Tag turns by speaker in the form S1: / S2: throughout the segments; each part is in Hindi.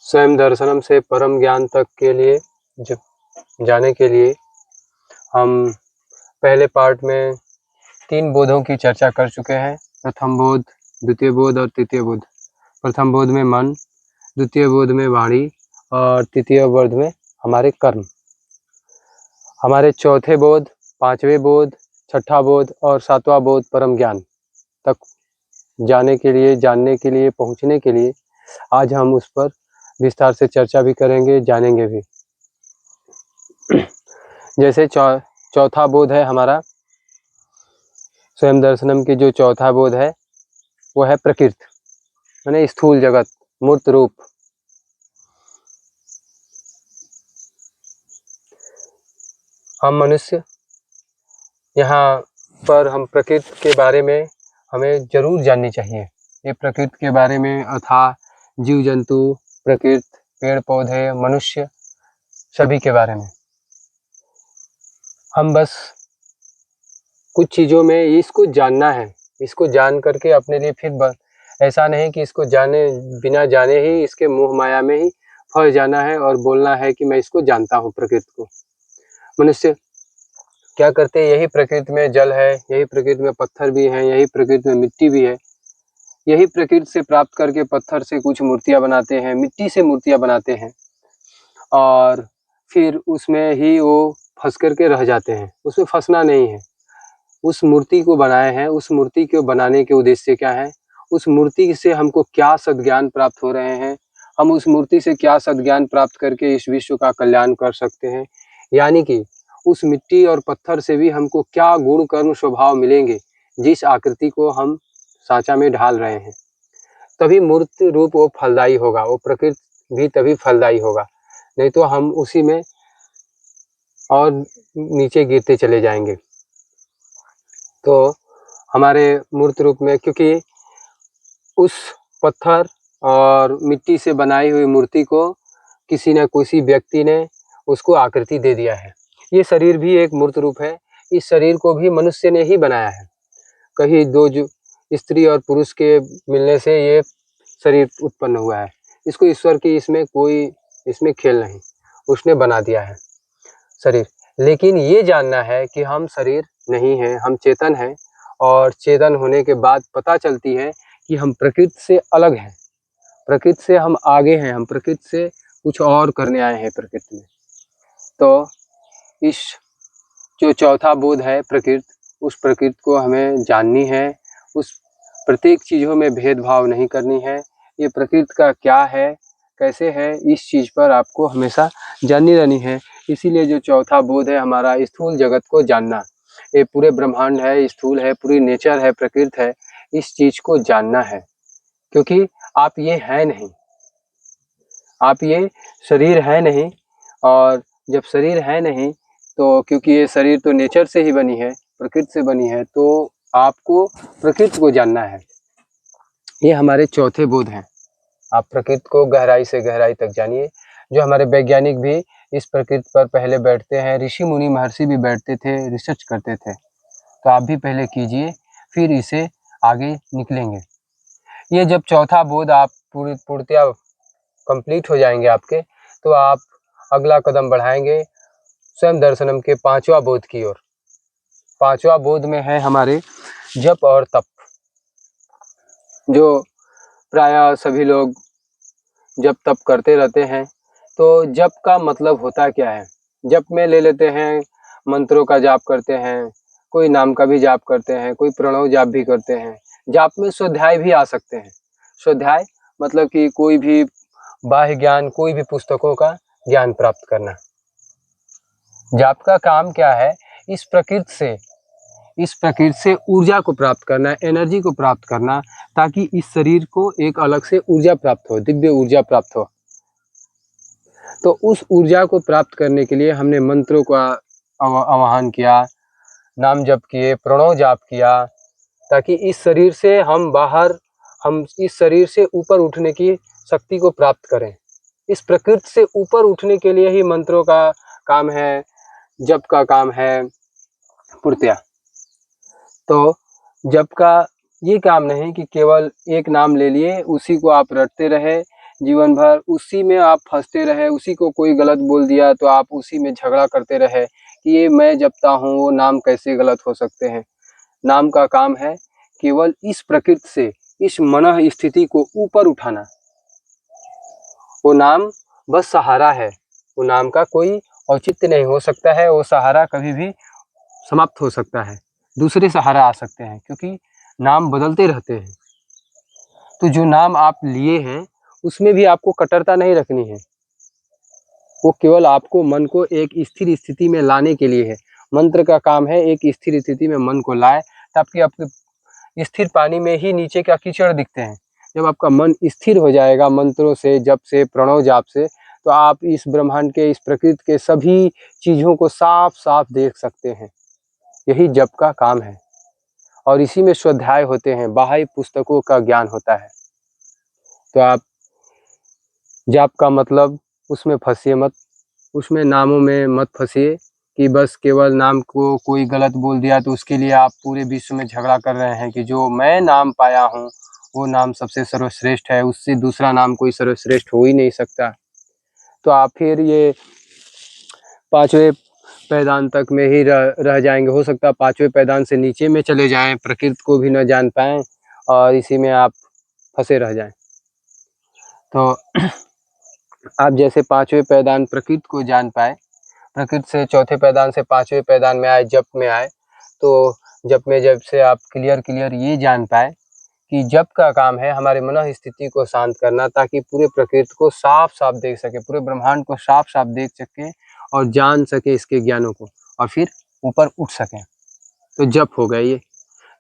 S1: स्वयं दर्शनम से परम ज्ञान तक के लिए जाने के लिए हम पहले पार्ट में 3 बोधों की चर्चा कर चुके हैं। प्रथम बोध, द्वितीय बोध और तृतीय बोध। प्रथम बोध में मन, द्वितीय बोध में वाणी और तृतीय बोध में हमारे कर्म। हमारे चौथे बोध, पांचवें बोध, छठा बोध और सातवां बोध परम ज्ञान तक जानने के लिए पहुंचने के लिए आज हम उस पर विस्तार से चर्चा भी करेंगे, जानेंगे भी। जैसे चौथा बोध है हमारा स्वयं दर्शनम की, जो चौथा बोध है वो है प्रकृति, यानी स्थूल जगत, मूर्त रूप। हम मनुष्य यहाँ पर हम प्रकृति के बारे में हमें जरूर जाननी चाहिए। ये प्रकृति के बारे में अथाह जीव जंतु, प्रकृति, पेड़ पौधे, मनुष्य, सभी के बारे में हम बस कुछ चीज़ों में इसको जानना है। इसको जान करके अपने लिए फिर बस ऐसा नहीं कि इसको बिना जाने ही इसके मोह माया में ही फंस जाना है और बोलना है कि मैं इसको जानता हूँ। प्रकृति को मनुष्य क्या करते हैं, यही प्रकृति में जल है, यही प्रकृति में पत्थर भी हैं, यही प्रकृति में मिट्टी भी है। यही प्रकृति से प्राप्त करके पत्थर से कुछ मूर्तियाँ बनाते हैं, मिट्टी से मूर्तियाँ बनाते हैं और फिर उसमें ही वो फंस करके रह जाते हैं। उसमें फंसना नहीं है। उस मूर्ति को बनाए हैं, उस मूर्ति को बनाने के उद्देश्य क्या है, उस मूर्ति से हमको क्या सद्ज्ञान प्राप्त हो रहे हैं, हम उस मूर्ति से क्या सद्ज्ञान प्राप्त करके इस विश्व का कल्याण कर सकते हैं, यानी कि उस मिट्टी और पत्थर से भी हमको क्या गुण कर्म स्वभाव मिलेंगे जिस आकृति को हम सांचा में ढाल रहे हैं। तभी मूर्त रूप वो फलदायी होगा, वो प्रकृति भी तभी फलदायी होगा, नहीं तो हम उसी में और नीचे गिरते चले जाएंगे। तो हमारे मूर्त रूप में, क्योंकि उस पत्थर और मिट्टी से बनाई हुई मूर्ति को किसी न किसी व्यक्ति ने उसको आकृति दे दिया है। ये शरीर भी एक मूर्त रूप है। इस शरीर को भी मनुष्य ने ही बनाया है। कहीं दो स्त्री और पुरुष के मिलने से ये शरीर उत्पन्न हुआ है। इसको ईश्वर की इसमें खेल नहीं, उसने बना दिया है शरीर। लेकिन ये जानना है कि हम शरीर नहीं हैं, हम चेतन हैं और चेतन होने के बाद पता चलती है कि हम प्रकृति से अलग हैं, प्रकृति से हम आगे हैं, हम प्रकृति से कुछ और करने आए हैं प्रकृति में। तो इस जो चौथा बोध है प्रकृति, उस प्रकृति को हमें जाननी है। उस प्रत्येक चीज़ों में भेदभाव नहीं करनी है। ये प्रकृति का क्या है, कैसे है, इस चीज़ पर आपको हमेशा जाननी रहनी है। इसीलिए जो चौथा बोध है हमारा, स्थूल जगत को जानना, ये पूरे ब्रह्मांड है, स्थूल है, पूरी नेचर है, प्रकृति है, इस चीज़ को जानना है। क्योंकि आप ये है नहीं, आप ये शरीर है नहीं, और जब शरीर है नहीं तो क्योंकि ये शरीर तो नेचर से ही बनी है, प्रकृति से बनी है, तो आपको प्रकृति को जानना है। ये हमारे चौथे बोध हैं। आप प्रकृति को गहराई से गहराई तक जानिए। जो हमारे वैज्ञानिक भी इस प्रकृति पर पहले बैठते हैं, ऋषि मुनि महर्षि भी बैठते थे, रिसर्च करते थे। तो आप भी पहले कीजिए, फिर इसे आगे निकलेंगे। ये जब चौथा बोध आप पूर्णतया कंप्लीट हो जाएंगे आपके, तो आप अगला कदम बढ़ाएंगे स्वयं दर्शनम के पांचवा बोध की ओर। पांचवा बोध में है हमारे जप और तप, जो प्रायः सभी लोग जप तप करते रहते हैं। तो जप का मतलब होता क्या है? जप में ले लेते हैं, मंत्रों का जाप करते हैं, कोई नाम का भी जाप करते हैं, कोई प्रणव जाप भी करते हैं। जाप में स्वाध्याय भी आ सकते हैं। स्वाध्याय मतलब कि कोई भी बाह्य ज्ञान, कोई भी पुस्तकों का ज्ञान प्राप्त करना। जाप का काम क्या है? इस प्रकृति से ऊर्जा को प्राप्त करना, एनर्जी को प्राप्त करना, ताकि इस शरीर को एक अलग से ऊर्जा प्राप्त हो, दिव्य ऊर्जा प्राप्त हो। तो उस ऊर्जा को प्राप्त करने के लिए हमने मंत्रों का आवाहन किया, नाम जप किए, प्रणव जाप किया, ताकि इस शरीर से हम इस शरीर से ऊपर उठने की शक्ति को प्राप्त करें। इस प्रकृति से ऊपर उठने के लिए ही मंत्रों का काम है, जप का काम है पूर्णतया। तो जप का ये काम नहीं कि केवल एक नाम ले लिए, उसी को आप रटते रहे, जीवन भर उसी में आप फंसते रहे, उसी को कोई गलत बोल दिया तो आप उसी में झगड़ा करते रहे कि ये मैं जपता हूँ, वो नाम कैसे गलत हो सकते हैं। नाम का काम है केवल इस प्रकृति से इस मन स्थिति को ऊपर उठाना। वो नाम बस सहारा है, वो नाम का कोई औचित्य नहीं हो सकता है। वो सहारा कभी भी समाप्त हो सकता है, दूसरे सहारा आ सकते हैं, क्योंकि नाम बदलते रहते हैं। तो जो नाम आप लिए हैं उसमें भी आपको कट्टरता नहीं रखनी है, वो केवल आपको मन को एक स्थिर स्थिति में लाने के लिए है। मंत्र का काम है एक स्थिर स्थिति में मन को लाए, ताकि आपके स्थिर पानी में ही नीचे का कीचड़ दिखते हैं। जब आपका मन स्थिर हो जाएगा मंत्रों से, जप से, प्रणव जाप से, तो आप इस ब्रह्मांड के, इस प्रकृति के सभी चीज़ों को साफ साफ देख सकते हैं। यही जप का काम है और इसी में स्वाध्याय होते हैं, बाह्य पुस्तकों का ज्ञान होता है। तो आप जाप का मतलब उसमें फंसिए मत, उसमें नामों में मत फंसिए कि बस केवल नाम को कोई गलत बोल दिया तो उसके लिए आप पूरे विश्व में झगड़ा कर रहे हैं कि जो मैं नाम पाया हूँ वो नाम सबसे सर्वश्रेष्ठ है, उससे दूसरा नाम कोई सर्वश्रेष्ठ हो ही नहीं सकता। तो आप फिर ये पांचवें पैदान तक में ही रह जाएंगे। हो सकता है पांचवें पैदान से नीचे में चले जाएं, प्रकृति को भी न जान पाएं और इसी में आप फंसे रह जाएं। तो आप जैसे पांचवें पैदान प्रकृति को जान पाए, प्रकृति से चौथे पैदान से पांचवें पैदान में आए, जप में आए, तो जप में जब से आप क्लियर ये जान पाए कि जप का काम है हमारे मन स्थिति को शांत करना, ताकि पूरे प्रकृति को साफ साफ देख सके, पूरे ब्रह्मांड को साफ साफ देख सके और जान सके इसके ज्ञानों को, और फिर ऊपर उठ सके। तो जप हो गया ये।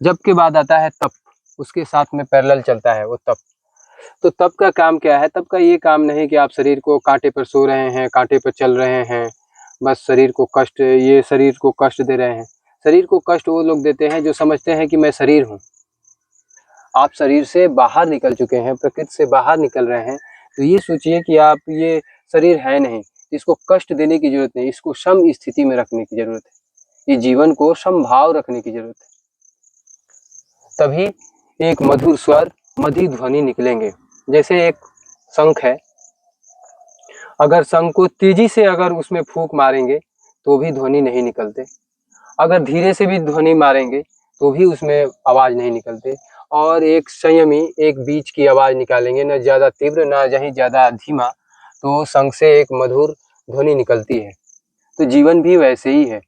S1: जप के बाद आता है तप, उसके साथ में पैरेलल चलता है वो तप। तो तप का काम क्या है? तप का ये काम नहीं कि आप शरीर को कांटे पर सो रहे हैं, कांटे पर चल रहे हैं, बस शरीर को कष्ट, ये शरीर को कष्ट दे रहे हैं। शरीर को कष्ट वो लोग देते हैं जो समझते हैं कि मैं शरीर हूँ। आप शरीर से बाहर निकल चुके हैं, प्रकृति से बाहर निकल रहे हैं, तो ये सोचिए कि आप ये शरीर है नहीं। इसको कष्ट देने की जरूरत नहीं, इसको सम स्थिति में रखने की जरूरत है, ये जीवन को समभाव रखने की जरूरत है। तभी एक मधुर स्वर, मधुर ध्वनि निकलेंगे। जैसे एक शंख है, अगर शंख को तेजी से अगर उसमें फूंक मारेंगे तो भी ध्वनि नहीं निकलते, अगर धीरे से भी ध्वनि मारेंगे तो भी उसमें आवाज नहीं निकलते। और एक संयमी एक बीच की आवाज निकालेंगे, न ज्यादा तीव्र न जहीं ज्यादा धीमा, तो शंख से एक मधुर ध्वनि निकलती है। तो जीवन भी वैसे ही है,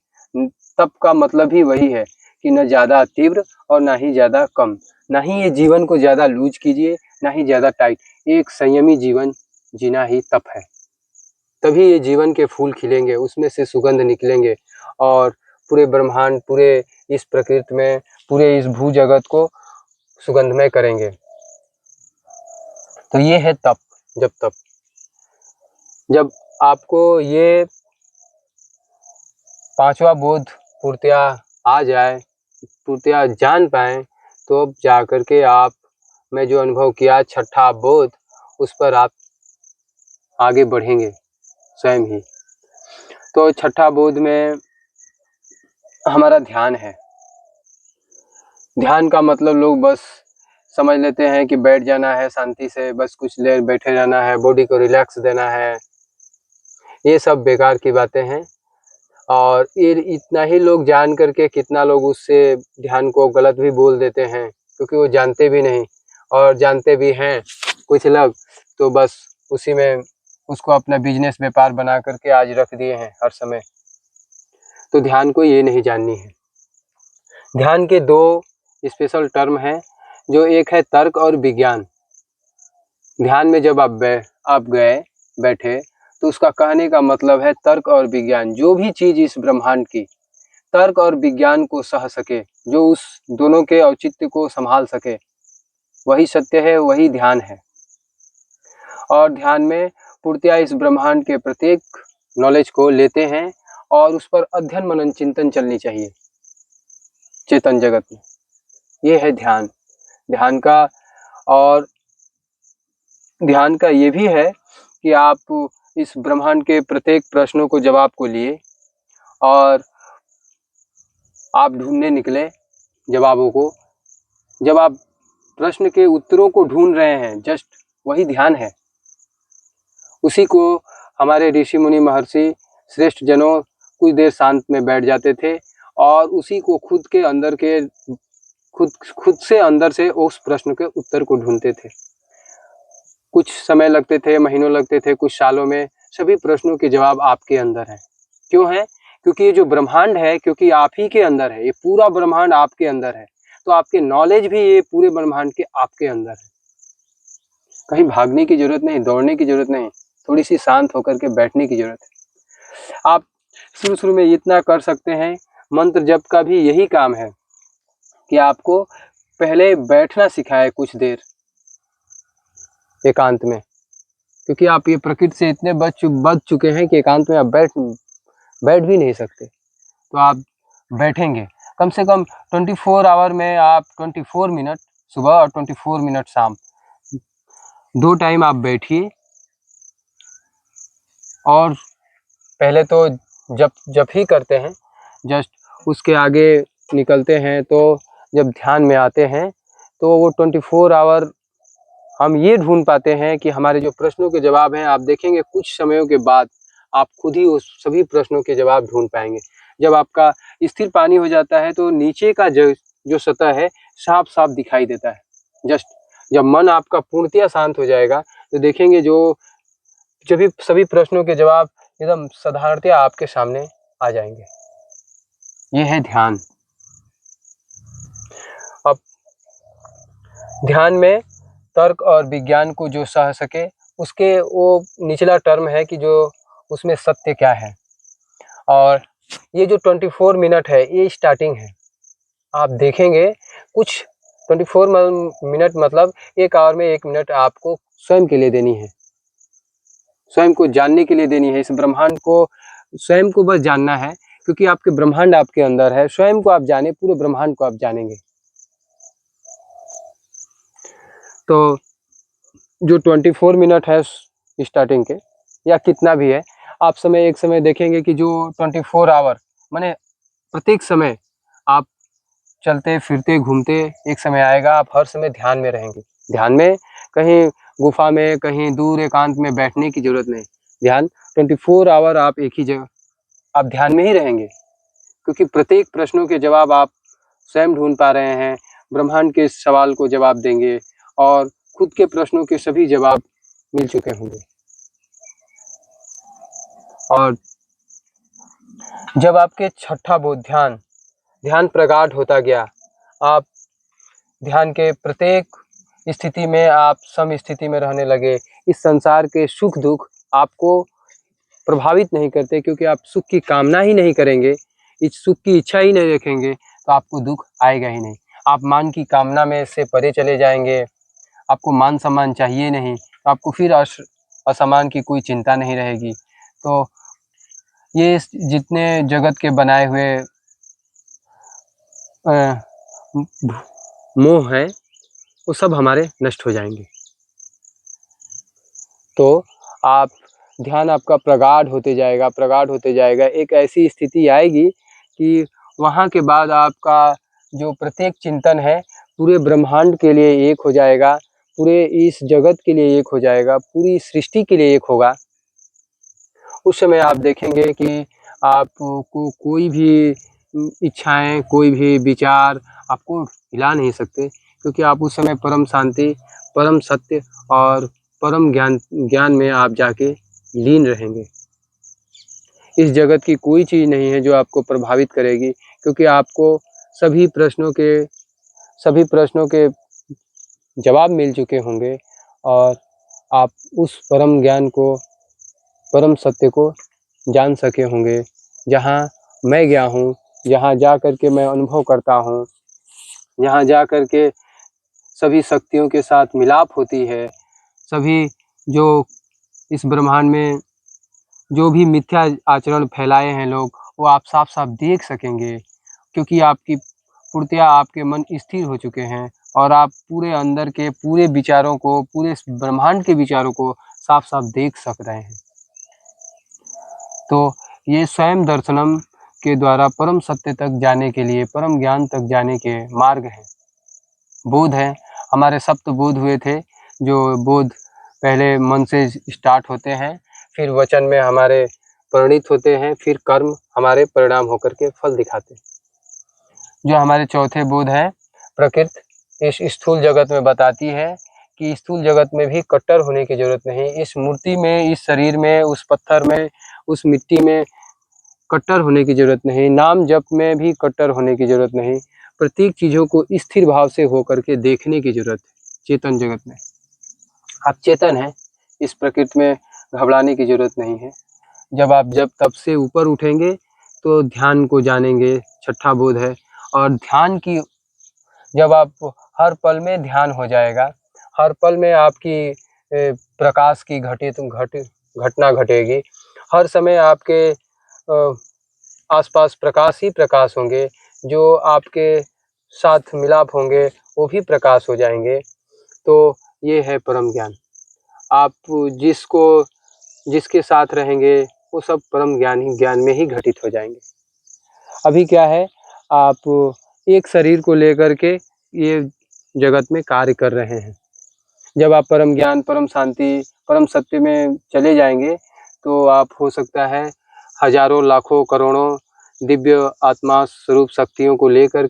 S1: तप का मतलब ही वही है कि न ज्यादा तीव्र और ना ही ज्यादा कम, ना ही ये जीवन को ज्यादा लूज कीजिए, ना ही ज्यादा टाइट। एक संयमी जीवन जीना ही तप है। तभी ये जीवन के फूल खिलेंगे, उसमें से सुगंध निकलेंगे और पूरे ब्रह्मांड, पूरे इस प्रकृति में, पूरे इस भू जगत को सुगंधमय करेंगे। तो ये है तप। जब तप, जब आपको ये पांचवा बोध पूर्तिया आ जाए, पूर्तिया जान पाए, तो अब जा करके आप, मैं जो अनुभव किया छठा बोध, उस पर आप आगे बढ़ेंगे स्वयं ही। तो छठा बोध में हमारा ध्यान है। ध्यान का मतलब लोग बस समझ लेते हैं कि बैठ जाना है शांति से, बस कुछ देर बैठे रहना है, बॉडी को रिलैक्स देना है। ये सब बेकार की बातें हैं। और ये इतना ही लोग जान करके कितना लोग उससे ध्यान को गलत भी बोल देते हैं, क्योंकि वो जानते भी नहीं, और जानते भी हैं कुछ लोग तो बस उसी में उसको अपना बिजनेस व्यापार बना करके आज रख दिए हैं हर समय। तो ध्यान को ये नहीं जाननी है। ध्यान के दो स्पेशल टर्म हैं, जो एक है तर्क और विज्ञान। ध्यान में जब आप गए बैठे, तो उसका कहने का मतलब है तर्क और विज्ञान। जो भी चीज इस ब्रह्मांड की तर्क और विज्ञान को सह सके, जो उस दोनों के औचित्य को संभाल सके, वही सत्य है, वही ध्यान है। और ध्यान में पूर्तिया इस ब्रह्मांड के प्रत्येक नॉलेज को लेते हैं और उस पर अध्ययन मनन चिंतन चलनी चाहिए चेतन जगत में। ये है ध्यान। ध्यान का, और ध्यान का ये भी है कि आप इस ब्रह्मांड के प्रत्येक प्रश्नों को, जवाब को लिए और आप ढूंढने निकले जवाबों को। जब आप प्रश्न के उत्तरों को ढूंढ रहे हैं, जस्ट वही ध्यान है। उसी को हमारे ऋषि मुनि महर्षि श्रेष्ठ जनों कुछ देर शांत में बैठ जाते थे और उसी को खुद से अंदर से उस प्रश्न के उत्तर को ढूंढते थे। कुछ समय लगते थे, महीनों लगते थे, कुछ सालों में सभी प्रश्नों के जवाब आपके अंदर है। क्यों है? क्योंकि ये जो ब्रह्मांड है, क्योंकि आप ही के अंदर है, ये पूरा ब्रह्मांड आपके अंदर है, तो आपके नॉलेज भी ये पूरे ब्रह्मांड के आपके अंदर है। कहीं भागने की जरूरत नहीं, दौड़ने की जरूरत नहीं, थोड़ी सी शांत होकर के बैठने की जरूरत है। आप शुरू में इतना कर सकते हैं। मंत्र जप का भी यही काम है कि आपको पहले बैठना सिखाए कुछ देर एकांत में, क्योंकि आप ये प्रकृति से इतने बच चुके हैं कि एकांत में आप बैठ भी नहीं सकते। तो आप बैठेंगे कम से कम 24 आवर में आप 24 मिनट सुबह और 24 मिनट शाम, 2 टाइम आप बैठिए। और पहले तो जप ही करते हैं, जस्ट उसके आगे निकलते हैं तो जब ध्यान में आते हैं तो वो 24 आवर हम ये ढूंढ पाते हैं कि हमारे जो प्रश्नों के जवाब हैं, आप देखेंगे कुछ समयों के बाद आप खुद ही उस सभी प्रश्नों के जवाब ढूंढ पाएंगे। जब आपका स्थिर पानी हो जाता है तो नीचे का जो सतह है साफ साफ दिखाई देता है। जस्ट जब मन आपका पूर्णतया शांत हो जाएगा तो देखेंगे जो सभी प्रश्नों के जवाब एकदम साधारणतया आपके सामने आ जाएंगे। ये है ध्यान। अब ध्यान में तर्क और विज्ञान को जो सह सके, उसके वो निचला टर्म है कि जो उसमें सत्य क्या है। और ये जो 24 मिनट है ये स्टार्टिंग है। आप देखेंगे कुछ 24 मिनट मतलब 1 आवर में 1 मिनट आपको स्वयं के लिए देनी है, स्वयं को जानने के लिए देनी है। इस ब्रह्मांड को स्वयं को बस जानना है, क्योंकि आपके ब्रह्मांड आपके अंदर है। स्वयं को आप जाने, पूरे ब्रह्मांड को आप जानेंगे। तो जो 24 मिनट है स्टार्टिंग के या कितना भी है, आप एक समय देखेंगे कि जो 24 आवर माने प्रत्येक समय आप चलते फिरते घूमते एक समय आएगा आप हर समय ध्यान में रहेंगे। ध्यान में कहीं गुफा में, कहीं दूर एकांत में बैठने की जरूरत नहीं। ध्यान 24 आवर आप एक ही जगह आप ध्यान में ही रहेंगे, क्योंकि प्रत्येक प्रश्नों के जवाब आप स्वयं ढूंढ पा रहे हैं। ब्रह्मांड के सवाल को जवाब देंगे और खुद के प्रश्नों के सभी जवाब मिल चुके होंगे। और जब आपके छठा बोध ध्यान प्रगाढ़ होता गया, आप ध्यान के प्रत्येक स्थिति में आप सम स्थिति में रहने लगे। इस संसार के सुख दुख आपको प्रभावित नहीं करते, क्योंकि आप सुख की कामना ही नहीं करेंगे, इस सुख की इच्छा ही नहीं रखेंगे तो आपको दुख आएगा ही नहीं। आप मान की कामना में से परे चले जाएंगे। आपको मान सम्मान चाहिए नहीं, तो आपको फिर असमान की कोई चिंता नहीं रहेगी। तो ये जितने जगत के बनाए हुए मोह है वो सब हमारे नष्ट हो जाएंगे। तो आप ध्यान आपका प्रगाढ़ होते जाएगा। एक ऐसी स्थिति आएगी कि वहाँ के बाद आपका जो प्रत्येक चिंतन है पूरे ब्रह्मांड के लिए एक हो जाएगा, पूरे इस जगत के लिए एक हो जाएगा, पूरी सृष्टि के लिए एक होगा। उस समय आप देखेंगे कि आपको कोई भी इच्छाएं, कोई भी विचार आपको हिला नहीं सकते, क्योंकि आप उस समय परम शांति, परम सत्य और परम ज्ञान में आप जाके लीन रहेंगे। इस जगत की कोई चीज़ नहीं है जो आपको प्रभावित करेगी, क्योंकि आपको सभी प्रश्नों के जवाब मिल चुके होंगे और आप उस परम ज्ञान को, परम सत्य को जान सके होंगे। जहाँ मैं गया हूँ, जहाँ जा कर के मैं अनुभव करता हूँ, यहाँ जा कर के सभी शक्तियों के साथ मिलाप होती है। सभी जो इस ब्रह्मांड में जो भी मिथ्या आचरण फैलाए हैं लोग, वो आप साफ साफ देख सकेंगे, क्योंकि आपकी पूर्णतया आपके मन स्थिर हो चुके हैं और आप पूरे अंदर के पूरे विचारों को, पूरे ब्रह्मांड के विचारों को साफ साफ देख सक रहे हैं। तो ये स्वयं दर्शनम के द्वारा परम सत्य तक जाने के लिए, परम ज्ञान तक जाने के मार्ग हैं, बोध है। हमारे सप्त बोध हुए थे, जो बोध पहले मन से स्टार्ट होते हैं, फिर वचन में हमारे परिणित होते हैं, फिर कर्म हमारे परिणाम होकर के फल दिखाते हैं। जो हमारे चौथे बोध है, प्रकृति इस स्थूल जगत में बताती है कि स्थूल जगत में भी कट्टर होने की जरूरत नहीं। इस मूर्ति में, इस शरीर में, उस पत्थर में, उस मिट्टी में कट्टर होने की जरूरत नहीं। नाम जप में भी कट्टर होने की जरूरत नहीं। प्रत्येक चीजों को स्थिर भाव से होकर के देखने की जरूरत है। चेतन जगत में आप चेतन हैं, इस प्रकृति में घबराने की जरूरत नहीं है। जब तब से ऊपर उठेंगे तो ध्यान को जानेंगे, छठा बोध है। और ध्यान की जब आप हर पल में ध्यान हो जाएगा, हर पल में आपकी प्रकाश की घटना घटेगी। हर समय आपके आसपास प्रकाश ही प्रकाश होंगे, जो आपके साथ मिलाप होंगे वो भी प्रकाश हो जाएंगे। तो ये है परम ज्ञान। आप जिसके साथ रहेंगे वो सब परम ज्ञान में ही घटित हो जाएंगे। अभी क्या है, आप एक शरीर को लेकर के ये जगत में कार्य कर रहे हैं। जब आप परम ज्ञान, परम शांति, परम सत्य में चले जाएंगे तो आप हो सकता है हजारों, लाखों, करोड़ों दिव्य आत्मा स्वरूप शक्तियों को लेकर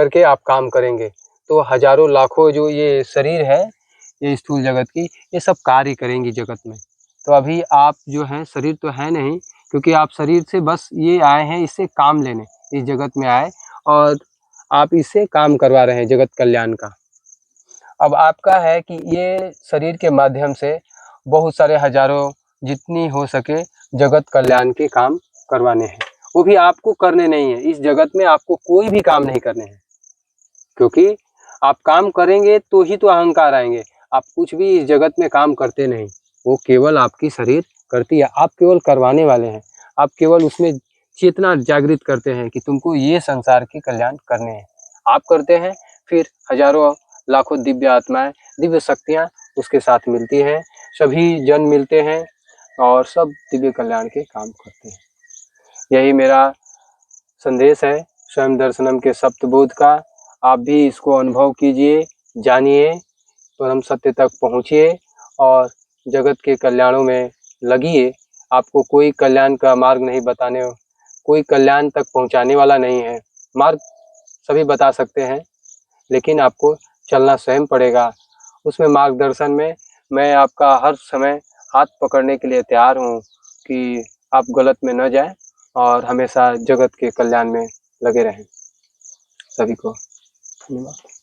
S1: के आप काम करेंगे। तो हजारों, लाखों जो ये शरीर है, ये स्थूल जगत की, ये सब कार्य करेंगी जगत में। तो अभी आप जो हैं, शरीर तो है नहीं, क्योंकि आप शरीर से बस ये आए हैं इससे काम लेने, इस जगत में आए और आप इससे काम करवा रहे हैं जगत कल्याण का। अब आपका है कि ये शरीर के माध्यम से बहुत सारे हजारों, जितनी हो सके जगत कल्याण के काम करवाने हैं। वो भी आपको करने नहीं है, इस जगत में आपको कोई भी काम नहीं करने हैं, क्योंकि आप काम करेंगे तो ही तो अहंकार आएंगे। आप कुछ भी इस जगत में काम करते नहीं, वो केवल आपकी शरीर करती है। आप केवल करवाने वाले हैं, आप केवल उसमें चेतना जागृत करते हैं कि तुमको ये संसार के कल्याण करने हैं। आप करते हैं, फिर हजारों, लाखों दिव्य आत्माएं, दिव्य शक्तियां उसके साथ मिलती हैं, सभी जन मिलते हैं और सब दिव्य कल्याण के काम करते हैं। यही मेरा संदेश है स्वयं दर्शनम के सप्तबोध का। आप भी इसको अनुभव कीजिए, जानिए, परम सत्य तक पहुँचिए और जगत के कल्याणों में लगिए। आपको कोई कल्याण का मार्ग नहीं बताने, कोई कल्याण तक पहुँचाने वाला नहीं है। मार्ग सभी बता सकते हैं, लेकिन आपको चलना स्वयं पड़ेगा। उसमें मार्गदर्शन में मैं आपका हर समय हाथ पकड़ने के लिए तैयार हूँ कि आप गलत में न जाएं और हमेशा जगत के कल्याण में लगे रहें। सभी को धन्यवाद।